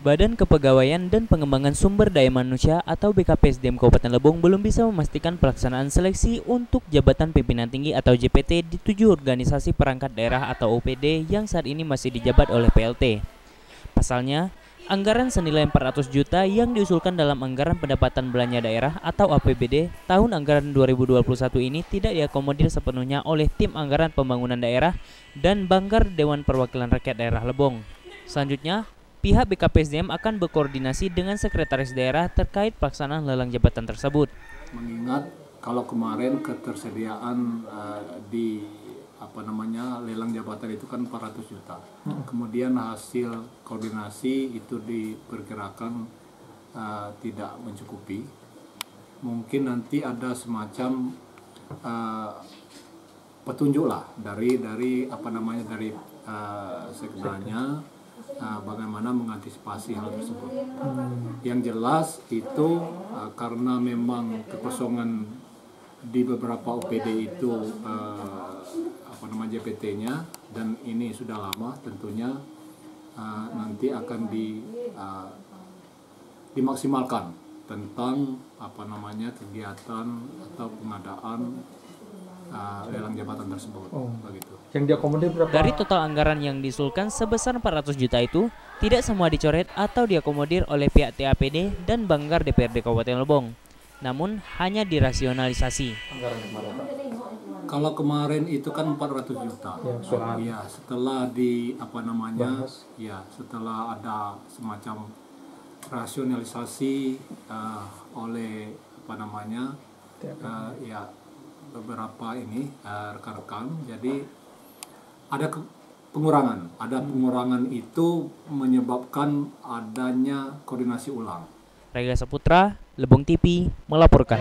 Badan Kepegawaian dan Pengembangan Sumber Daya Manusia atau BKPSDM Kabupaten Lebong belum bisa memastikan pelaksanaan seleksi untuk jabatan pimpinan tinggi atau JPT di 7 organisasi perangkat daerah atau OPD yang saat ini masih dijabat oleh PLT. Pasalnya, anggaran senilai 400 juta yang diusulkan dalam Anggaran Pendapatan Belanja Daerah atau APBD tahun anggaran 2021 ini tidak diakomodir sepenuhnya oleh Tim Anggaran Pembangunan Daerah dan Banggar Dewan Perwakilan Rakyat Daerah Lebong. Selanjutnya, pihak BKPSDM akan berkoordinasi dengan Sekretaris Daerah terkait pelaksanaan lelang jabatan tersebut. Mengingat kalau kemarin ketersediaan di lelang jabatan itu kan 400 juta. Kemudian hasil koordinasi itu diperkirakan tidak mencukupi. Mungkin nanti ada semacam petunjuk lah dari sekdanya bagaimana mengantisipasi hal tersebut. Yang jelas itu karena memang kekosongan di beberapa OPD itu JPT-nya dan ini sudah lama, tentunya nanti akan dimaksimalkan tentang kegiatan atau pengadaan lelang jabatan tersebut. Begitu. Yang diakomodir berapa? Dari total anggaran yang diusulkan sebesar 400 juta itu, tidak semua dicoret atau diakomodir oleh pihak TAPD dan Banggar DPRD Kabupaten Lebong, namun hanya dirasionalisasi. Anggaran kemarin, Pak? Kalau kemarin itu kan 400 juta. Ya, setelah setelah ada semacam rasionalisasi oleh beberapa rekan-rekan, jadi ada pengurangan. Pengurangan itu menyebabkan adanya koordinasi ulang. Rega Saputra, Lebong TV melaporkan.